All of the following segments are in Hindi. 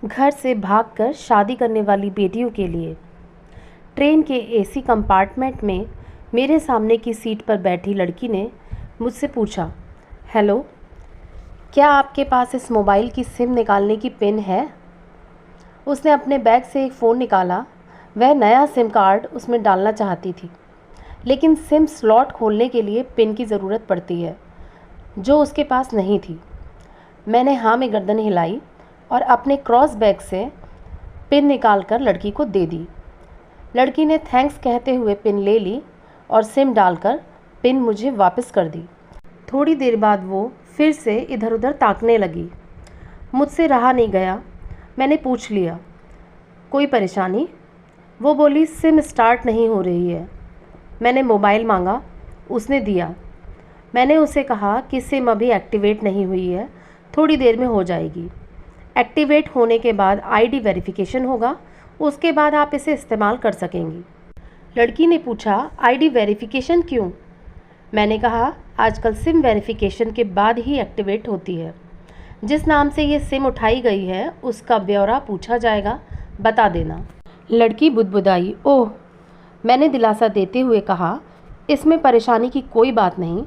घर से भागकर शादी करने वाली बेटियों के लिए। ट्रेन के एसी कंपार्टमेंट में मेरे सामने की सीट पर बैठी लड़की ने मुझसे पूछा, हेलो, क्या आपके पास इस मोबाइल की सिम निकालने की पिन है? उसने अपने बैग से एक फ़ोन निकाला। वह नया सिम कार्ड उसमें डालना चाहती थी, लेकिन सिम स्लॉट खोलने के लिए पिन की ज़रूरत पड़ती है, जो उसके पास नहीं थी। मैंने हाँ में गर्दन हिलाई और अपने क्रॉस बैग से पिन निकालकर लड़की को दे दी। लड़की ने थैंक्स कहते हुए पिन ले ली और सिम डालकर पिन मुझे वापस कर दी। थोड़ी देर बाद वो फिर से इधर उधर ताकने लगी। मुझसे रहा नहीं गया, मैंने पूछ लिया, कोई परेशानी? वो बोली, सिम स्टार्ट नहीं हो रही है। मैंने मोबाइल मांगा, उसने दिया। मैंने उसे कहा कि सिम अभी एक्टिवेट नहीं हुई है, थोड़ी देर में हो जाएगी। एक्टिवेट होने के बाद आईडी वेरिफिकेशन होगा, उसके बाद आप इसे इस्तेमाल कर सकेंगी। लड़की ने पूछा, आईडी वेरिफिकेशन क्यों? मैंने कहा, आजकल सिम वेरिफिकेशन के बाद ही एक्टिवेट होती है। जिस नाम से ये सिम उठाई गई है उसका ब्यौरा पूछा जाएगा, बता देना। लड़की बुदबुदाई, ओह। मैंने दिलासा देते हुए कहा, इसमें परेशानी की कोई बात नहीं।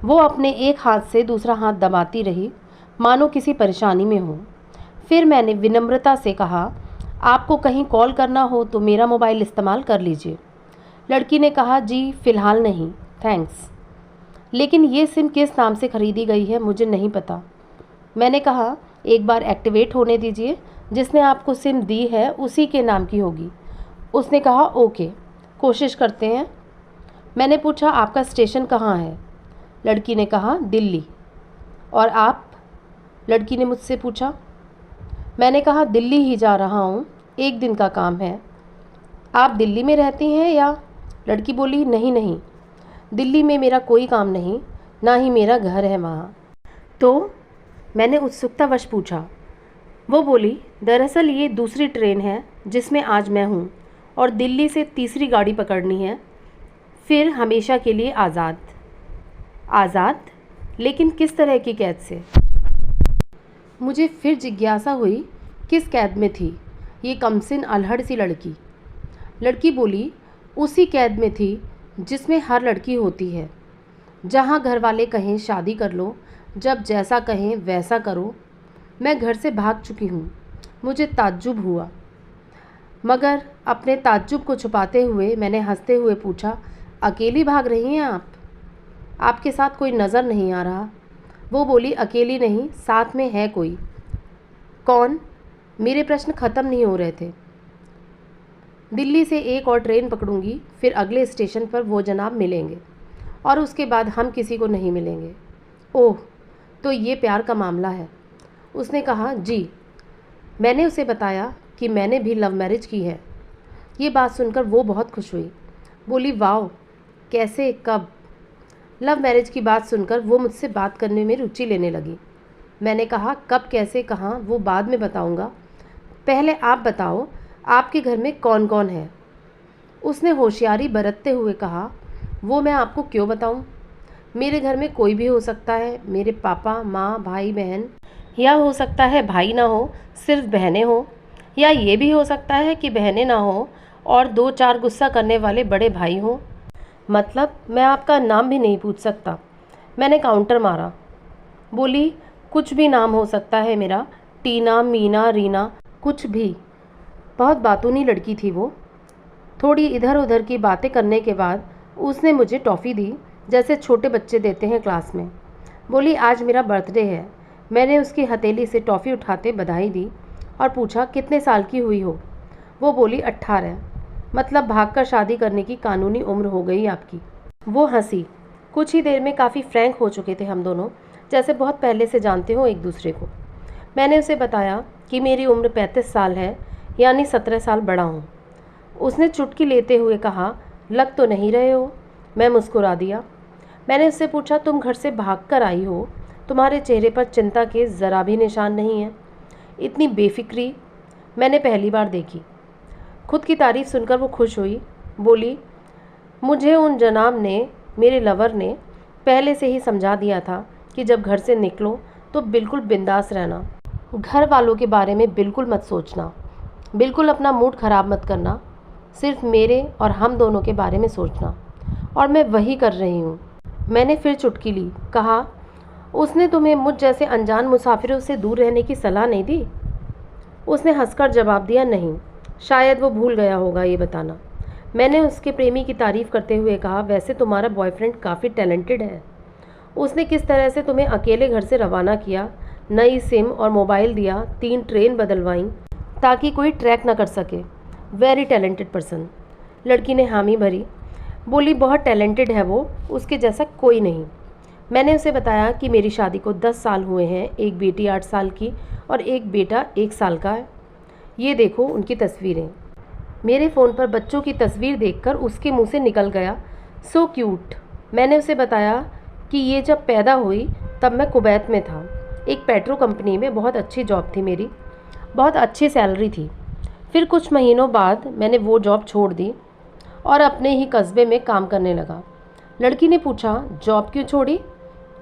वो अपने एक हाथ से दूसरा हाथ दबाती रही, मानो किसी परेशानी में हो। फिर मैंने विनम्रता से कहा, आपको कहीं कॉल करना हो तो मेरा मोबाइल इस्तेमाल कर लीजिए। लड़की ने कहा, जी फ़िलहाल नहीं, थैंक्स। लेकिन ये सिम किस नाम से ख़रीदी गई है मुझे नहीं पता। मैंने कहा, एक बार एक्टिवेट होने दीजिए, जिसने आपको सिम दी है उसी के नाम की होगी। उसने कहा, ओके, कोशिश करते हैं। मैंने पूछा, आपका स्टेशन कहाँ है? लड़की ने कहा, दिल्ली। और आप? लड़की ने मुझसे पूछा। मैंने कहा, दिल्ली ही जा रहा हूँ, एक दिन का काम है। आप दिल्ली में रहती हैं या? लड़की बोली, नहीं नहीं, दिल्ली में मेरा कोई काम नहीं, ना ही मेरा घर है वहाँ। तो मैंने उत्सुकतावश पूछा। वो बोली, दरअसल ये दूसरी ट्रेन है जिसमें आज मैं हूँ और दिल्ली से तीसरी गाड़ी पकड़नी है, फिर हमेशा के लिए आज़ाद। आज़ाद? लेकिन किस तरह की कैद से? मुझे फिर जिज्ञासा हुई, किस कैद में थी ये कमसिन अल्हड़ सी लड़की? लड़की बोली, उसी कैद में थी जिसमें हर लड़की होती है, जहाँ घर वाले कहें शादी कर लो, जब जैसा कहें वैसा करो। मैं घर से भाग चुकी हूँ। मुझे ताज्जुब हुआ, मगर अपने ताज्जुब को छुपाते हुए मैंने हंसते हुए पूछा, अकेली भाग रही हैं आप? आपके साथ कोई नज़र नहीं आ रहा। वो बोली, अकेली नहीं, साथ में है कोई। कौन? मेरे प्रश्न ख़त्म नहीं हो रहे थे। दिल्ली से एक और ट्रेन पकड़ूंगी, फिर अगले स्टेशन पर वो जनाब मिलेंगे और उसके बाद हम किसी को नहीं मिलेंगे। ओह, तो ये प्यार का मामला है? उसने कहा, जी। मैंने उसे बताया कि मैंने भी लव मैरिज की है। ये बात सुनकर वो बहुत खुश हुई। बोली, वाह, कैसे, कब? लव मैरिज की बात सुनकर वो मुझसे बात करने में रुचि लेने लगी। मैंने कहा, कब, कैसे, कहाँ, वो बाद में बताऊंगा, पहले आप बताओ, आपके घर में कौन कौन है? उसने होशियारी बरतते हुए कहा, वो मैं आपको क्यों बताऊं? मेरे घर में कोई भी हो सकता है, मेरे पापा, माँ, भाई, बहन, या हो सकता है भाई ना हो, सिर्फ बहनें हो, या ये भी हो सकता है कि बहनें ना हो और दो चार गुस्सा करने वाले बड़े भाई हों। मतलब मैं आपका नाम भी नहीं पूछ सकता? मैंने काउंटर मारा। बोली, कुछ भी नाम हो सकता है मेरा, टीना, मीना, रीना, कुछ भी। बहुत बातूनी लड़की थी वो। थोड़ी इधर उधर की बातें करने के बाद उसने मुझे टॉफ़ी दी, जैसे छोटे बच्चे देते हैं क्लास में। बोली, आज मेरा बर्थडे है। मैंने उसकी हथेली से टॉफ़ी उठाते बधाई दी और पूछा, कितने साल की हुई हो? वो बोली, 18। मतलब भागकर शादी करने की कानूनी उम्र हो गई आपकी। वो हंसी। कुछ ही देर में काफ़ी फ्रैंक हो चुके थे हम दोनों, जैसे बहुत पहले से जानते हो एक दूसरे को। मैंने उसे बताया कि मेरी उम्र 35 साल है, यानी 17 साल बड़ा हूँ। उसने चुटकी लेते हुए कहा, लग तो नहीं रहे हो। मैं मुस्कुरा दिया। मैंने उससे पूछा, तुम घर से भाग कर आई हो, तुम्हारे चेहरे पर चिंता के ज़रा भी निशान नहीं है। इतनी बेफिक्री मैंने पहली बार देखी। खुद की तारीफ़ सुनकर वो खुश हुई। बोली, मुझे उन जनाब ने, मेरे लवर ने, पहले से ही समझा दिया था कि जब घर से निकलो तो बिल्कुल बिंदास रहना। घर वालों के बारे में बिल्कुल मत सोचना, बिल्कुल अपना मूड ख़राब मत करना, सिर्फ मेरे और हम दोनों के बारे में सोचना। और मैं वही कर रही हूँ। मैंने फिर चुटकी ली। कहा, उसने तुम्हें मुझ जैसे अनजान मुसाफिरों से दूर रहने की सलाह नहीं दी? उसने हंसकर जवाब दिया, नहीं, शायद वो भूल गया होगा ये बताना। मैंने उसके प्रेमी की तारीफ़ करते हुए कहा, वैसे तुम्हारा बॉयफ्रेंड काफ़ी टैलेंटेड है। उसने किस तरह से तुम्हें अकेले घर से रवाना किया, नई सिम और मोबाइल दिया, 3 ट्रेन बदलवाईं ताकि कोई ट्रैक ना कर सके। Very talented person. लड़की ने हामी भरी। बोली, बहुत टैलेंटेड है वो, उसके जैसा कोई नहीं। मैंने उसे बताया कि मेरी शादी को 10 साल हुए हैं, एक बेटी 8 साल की और एक बेटा 1 साल का है। ये देखो उनकी तस्वीरें। मेरे फ़ोन पर बच्चों की तस्वीर देखकर उसके मुंह से निकल गया, सो क्यूट। मैंने उसे बताया कि ये जब पैदा हुई तब मैं कुवैत में था, एक पेट्रो कंपनी में बहुत अच्छी जॉब थी मेरी, बहुत अच्छी सैलरी थी। फिर कुछ महीनों बाद मैंने वो जॉब छोड़ दी और अपने ही कस्बे में काम करने लगा। लड़की ने पूछा, जॉब क्यों छोड़ी?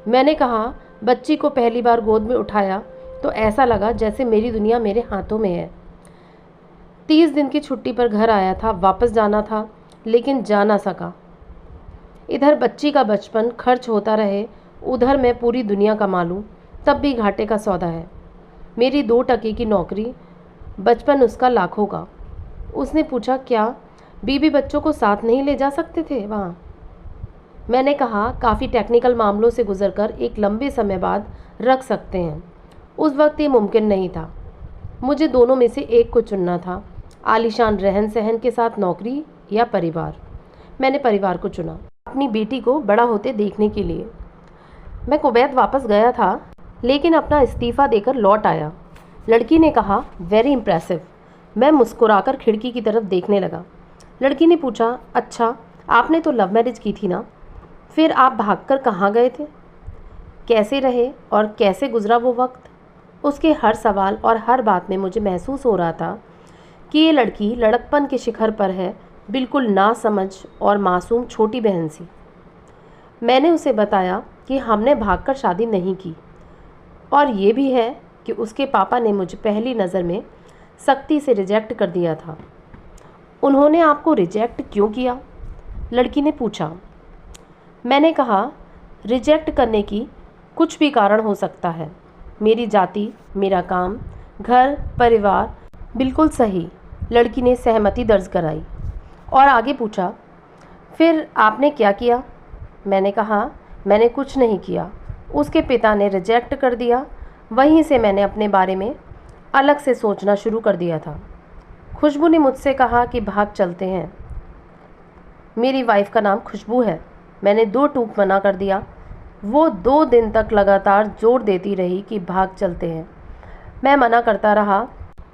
मैंने कहा, बच्ची को पहली बार गोद में उठाया तो ऐसा लगा जैसे मेरी दुनिया मेरे हाथों में है। 30 दिन की छुट्टी पर घर आया था, वापस जाना था लेकिन जा ना सका। इधर बच्ची का बचपन खर्च होता रहे, उधर मैं पूरी दुनिया कमा लूँ तब भी घाटे का सौदा है। मेरी 2 टके की नौकरी, बचपन उसका लाखों का। उसने पूछा, क्या बीबी बच्चों को साथ नहीं ले जा सकते थे वहाँ? मैंने कहा, काफ़ी टेक्निकल मामलों से गुजरकर एक लंबे समय बाद रख सकते हैं। उस वक्त ये मुमकिन नहीं था। मुझे दोनों में से एक को चुनना था, आलीशान रहन सहन के साथ नौकरी या परिवार। मैंने परिवार को चुना, अपनी बेटी को बड़ा होते देखने के लिए। मैं कुवैत वापस गया था लेकिन अपना इस्तीफ़ा देकर लौट आया। लड़की ने कहा, वेरी इम्प्रेसिव। मैं मुस्कुराकर खिड़की की तरफ देखने लगा। लड़की ने पूछा, अच्छा, आपने तो लव मैरिज की थी ना, फिर आप भागकर कहाँ गए थे? कैसे रहे और कैसे गुजरा वो वक्त? उसके हर सवाल और हर बात में मुझे महसूस हो रहा था कि ये लड़की लड़कपन के शिखर पर है, बिल्कुल नासमझ और मासूम छोटी बहन सी। मैंने उसे बताया कि हमने भागकर शादी नहीं की और ये भी है कि उसके पापा ने मुझे पहली नज़र में सख्ती से रिजेक्ट कर दिया था। उन्होंने आपको रिजेक्ट क्यों किया? लड़की ने पूछा। मैंने कहा, रिजेक्ट करने की कुछ भी कारण हो सकता है। मेरी जाति, मेरा काम, घर, परिवार, बिल्कुल सही। लड़की ने सहमति दर्ज कराई और आगे पूछा, फिर आपने क्या किया? मैंने कहा, मैंने कुछ नहीं किया। उसके पिता ने रिजेक्ट कर दिया। वहीं से मैंने अपने बारे में अलग से सोचना शुरू कर दिया था। खुशबू ने मुझसे कहा कि भाग चलते हैं। मेरी वाइफ का नाम खुशबू है। मैंने 2 टूक मना कर दिया। वो 2 दिन तक लगातार जोर देती रही कि भाग चलते हैं। मैं मना करता रहा।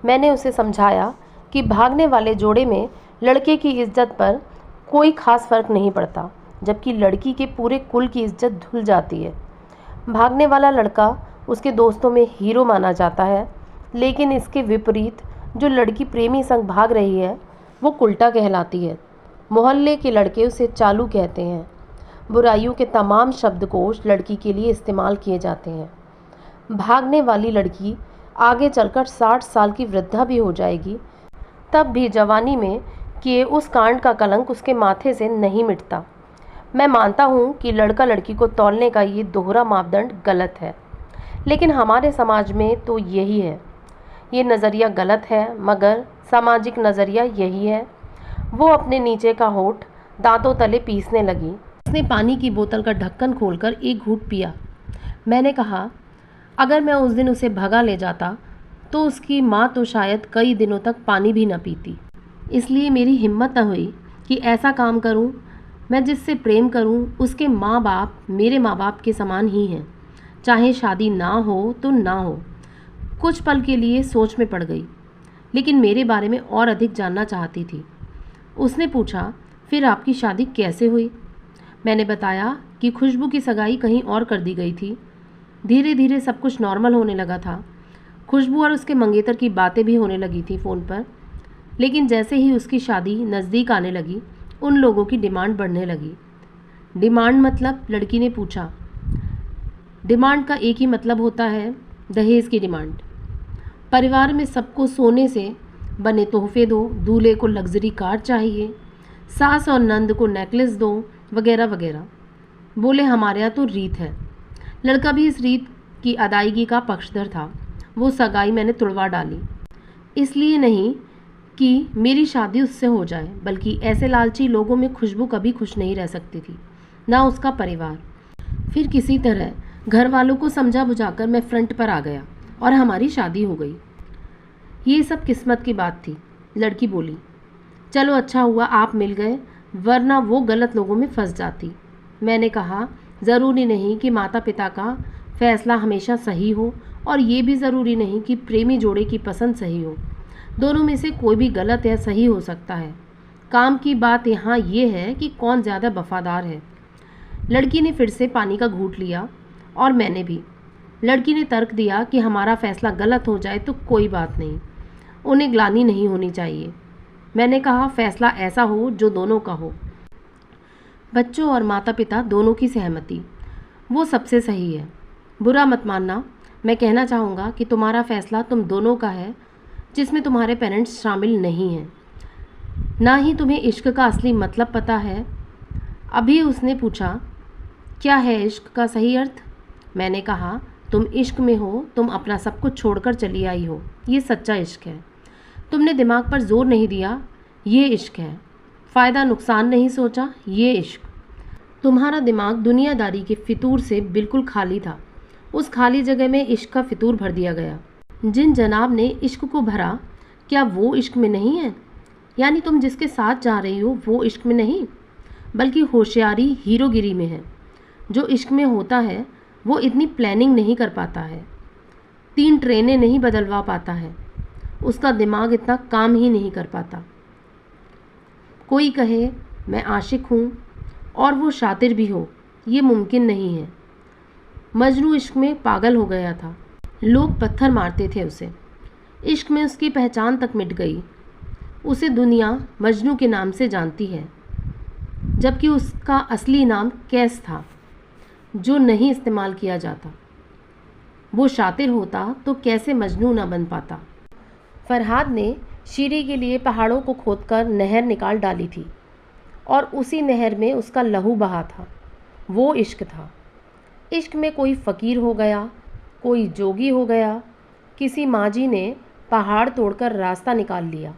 मैंने उसे समझाया कि भागने वाले जोड़े में लड़के की इज्जत पर कोई ख़ास फ़र्क नहीं पड़ता, जबकि लड़की के पूरे कुल की इज्जत धुल जाती है। भागने वाला लड़का उसके दोस्तों में हीरो माना जाता है, लेकिन इसके विपरीत जो लड़की प्रेमी संग भाग रही है वो उल्टा कहलाती है। मोहल्ले के लड़के उसे चालू कहते हैं। बुराइयों के तमाम शब्दकोश लड़की के लिए इस्तेमाल किए जाते हैं। भागने वाली लड़की आगे चलकर 60 साल की वृद्धा भी हो जाएगी, तब भी जवानी में किए उस कांड का कलंक उसके माथे से नहीं मिटता। मैं मानता हूँ कि लड़का लड़की को तौलने का ये दोहरा मापदंड गलत है, लेकिन हमारे समाज में तो यही है। ये नज़रिया गलत है, मगर सामाजिक नज़रिया यही है। वो अपने नीचे का होठ दांतों तले पीसने लगी। उसने पानी की बोतल का ढक्कन खोलकर एक घूंट पिया। मैंने कहा, अगर मैं उस दिन उसे भगा ले जाता तो उसकी माँ तो शायद कई दिनों तक पानी भी न पीती। इसलिए मेरी हिम्मत न हुई कि ऐसा काम करूं। मैं जिससे प्रेम करूं उसके माँ बाप मेरे माँ बाप के समान ही हैं, चाहे शादी ना हो तो ना हो। कुछ पल के लिए सोच में पड़ गई, लेकिन मेरे बारे में और अधिक जानना चाहती थी। उसने पूछा, फिर आपकी शादी कैसे हुई? मैंने बताया कि खुशबू की सगाई कहीं और कर दी गई थी। धीरे धीरे सब कुछ नॉर्मल होने लगा था। खुशबू और उसके मंगेतर की बातें भी होने लगी थी फ़ोन पर, लेकिन जैसे ही उसकी शादी नज़दीक आने लगी, उन लोगों की डिमांड बढ़ने लगी। डिमांड मतलब? लड़की ने पूछा। डिमांड का एक ही मतलब होता है, दहेज की डिमांड। परिवार में सबको सोने से बने तोहफे दो, दूल्हे को लग्जरी कार चाहिए, सास और नंद को नेकलेस दो, वगैरह वगैरह। बोले हमारे यहाँ तो रीत है। लड़का भी इस रीत की अदायगी का पक्षधर था। वो सगाई मैंने तुड़वा डाली, इसलिए नहीं कि मेरी शादी उससे हो जाए, बल्कि ऐसे लालची लोगों में खुशबू कभी खुश नहीं रह सकती थी, ना उसका परिवार। फिर किसी तरह घर वालों को समझा बुझाकर मैं फ्रंट पर आ गया और हमारी शादी हो गई। ये सब किस्मत की बात थी, लड़की बोली। चलो अच्छा हुआ आप मिल गए, वरना वो गलत लोगों में फंस जाती। मैंने कहा ज़रूरी नहीं कि माता पिता का फैसला हमेशा सही हो, और ये भी ज़रूरी नहीं कि प्रेमी जोड़े की पसंद सही हो। दोनों में से कोई भी गलत या सही हो सकता है। काम की बात यहाँ ये है कि कौन ज़्यादा वफादार है। लड़की ने फिर से पानी का घूंट लिया और मैंने भी। लड़की ने तर्क दिया कि हमारा फैसला गलत हो जाए तो कोई बात नहीं, उन्हें ग्लानि नहीं होनी चाहिए। मैंने कहा फैसला ऐसा हो जो दोनों का हो, बच्चों और माता पिता दोनों की सहमति, वो सबसे सही है। बुरा मत मानना, मैं कहना चाहूँगा कि तुम्हारा फैसला तुम दोनों का है, जिसमें तुम्हारे पेरेंट्स शामिल नहीं हैं। ना ही तुम्हें इश्क का असली मतलब पता है। अभी उसने पूछा क्या है इश्क का सही अर्थ। मैंने कहा तुम इश्क में हो, तुम अपना सब कुछ छोड़कर चली आई हो, ये सच्चा इश्क है। तुमने दिमाग पर जोर नहीं दिया, ये इश्क है। फ़ायदा नुकसान नहीं सोचा, ये इश्क। तुम्हारा दिमाग दुनियादारी के फितूर से बिल्कुल खाली था। उस खाली जगह में इश्क का फितूर भर दिया गया। जिन जनाब ने इश्क को भरा, क्या वो इश्क में नहीं है? यानी तुम जिसके साथ जा रही हो वो इश्क में नहीं, बल्कि होशियारी हीरोगिरी में है। जो इश्क में होता है वो इतनी प्लानिंग नहीं कर पाता है, 3 ट्रेनें नहीं बदलवा पाता है, उसका दिमाग इतना काम ही नहीं कर पाता। कोई कहे मैं आशिक हूँ और वो शातिर भी हो, ये मुमकिन नहीं है। मजनू इश्क में पागल हो गया था, लोग पत्थर मारते थे उसे। इश्क में उसकी पहचान तक मिट गई। उसे दुनिया मजनू के नाम से जानती है, जबकि उसका असली नाम कैस था, जो नहीं इस्तेमाल किया जाता। वो शातिर होता तो कैसे मजनू ना बन पाता। फरहाद ने शीरी के लिए पहाड़ों को खोदकर नहर निकाल डाली थी, और उसी नहर में उसका लहू बहा था। वो इश्क था। इश्क में कोई फ़कीर हो गया, कोई जोगी हो गया, किसी माजी ने पहाड़ तोड़कर रास्ता निकाल लिया।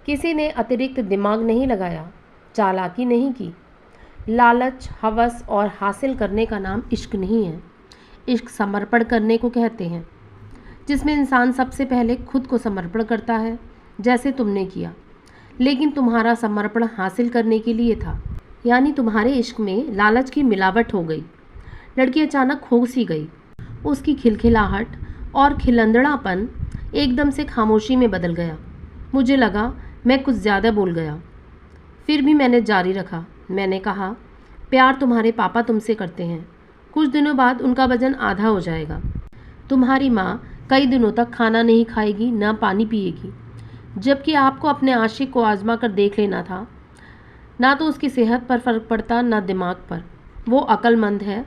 किसी ने अतिरिक्त दिमाग नहीं लगाया, चालाकी नहीं की। लालच, हवस और हासिल करने का नाम इश्क नहीं है। इश्क समर्पण करने को कहते हैं, जिसमें इंसान सबसे पहले खुद को समर्पण करता है, जैसे तुमने किया। लेकिन तुम्हारा समर्पण हासिल करने के लिए था, यानी तुम्हारे इश्क में लालच की मिलावट हो गई। लड़की अचानक खो सी गई। उसकी खिलखिलाहट और खिलंदड़ापन एकदम से खामोशी में बदल गया। मुझे लगा मैं कुछ ज़्यादा बोल गया, फिर भी मैंने जारी रखा। मैंने कहा प्यार तुम्हारे पापा तुमसे करते हैं, कुछ दिनों बाद उनका वजन आधा हो जाएगा। तुम्हारी माँ कई दिनों तक खाना नहीं खाएगी, ना पानी पिएगी, जबकि आपको अपने आशिक को आजमा कर देख लेना था। ना तो उसकी सेहत पर फ़र्क पड़ता, ना दिमाग पर। वो अक्लमंद है,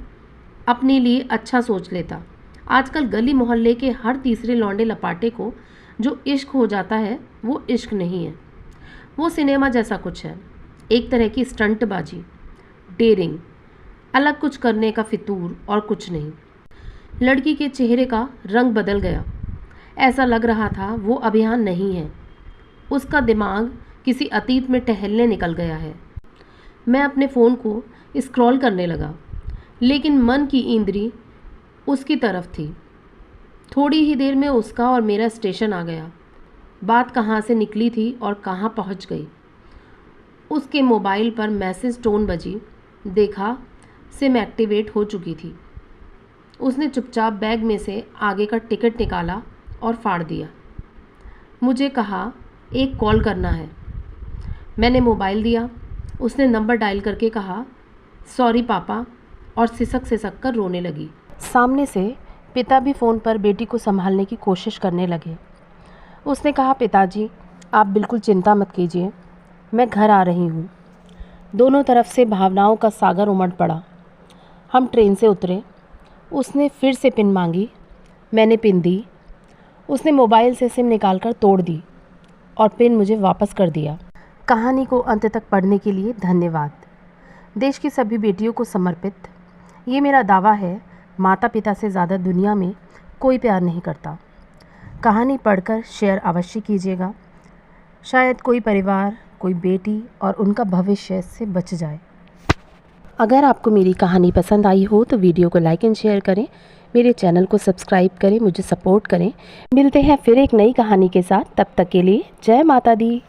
अपने लिए अच्छा सोच लेता। आजकल गली मोहल्ले के हर तीसरे लौंडे लपाटे को जो इश्क हो जाता है, वो इश्क नहीं है। वो सिनेमा जैसा कुछ है, एक तरह की स्टंटबाजी, डेयरिंग, अलग कुछ करने का फितूर और कुछ नहीं। लड़की के चेहरे का रंग बदल गया। ऐसा लग रहा था वो अब यहाँ नहीं है। उसका दिमाग किसी अतीत में टहलने निकल गया है। मैं अपने फ़ोन को स्क्रॉल करने लगा, लेकिन मन की इंद्री उसकी तरफ थी। थोड़ी ही देर में उसका और मेरा स्टेशन आ गया। बात कहाँ से निकली थी और कहाँ पहुँच गई। उसके मोबाइल पर मैसेज टोन बजी। देखा, सिम एक्टिवेट हो चुकी थी। उसने चुपचाप बैग में से आगे का टिकट निकाला और फाड़ दिया। मुझे कहा एक कॉल करना है। मैंने मोबाइल दिया। उसने नंबर डायल करके कहा सॉरी पापा, और सिसक सिसक कर रोने लगी। सामने से पिता भी फ़ोन पर बेटी को संभालने की कोशिश करने लगे। उसने कहा पिताजी आप बिल्कुल चिंता मत कीजिए, मैं घर आ रही हूँ। दोनों तरफ से भावनाओं का सागर उमड़ पड़ा। हम ट्रेन से उतरे। उसने फिर से पिन मांगी, मैंने पिन दी। उसने मोबाइल से सिम निकालकर तोड़ दी और पिन मुझे वापस कर दिया। कहानी को अंत तक पढ़ने के लिए धन्यवाद। देश की सभी बेटियों को समर्पित ये मेरा दावा है, माता पिता से ज़्यादा दुनिया में कोई प्यार नहीं करता। कहानी पढ़कर शेयर अवश्य कीजिएगा, शायद कोई परिवार, कोई बेटी और उनका भविष्य से बच जाए। अगर आपको मेरी कहानी पसंद आई हो तो वीडियो को लाइक एंड शेयर करें, मेरे चैनल को सब्सक्राइब करें, मुझे सपोर्ट करें। मिलते हैं फिर एक नई कहानी के साथ, तब तक के लिए जय माता दी।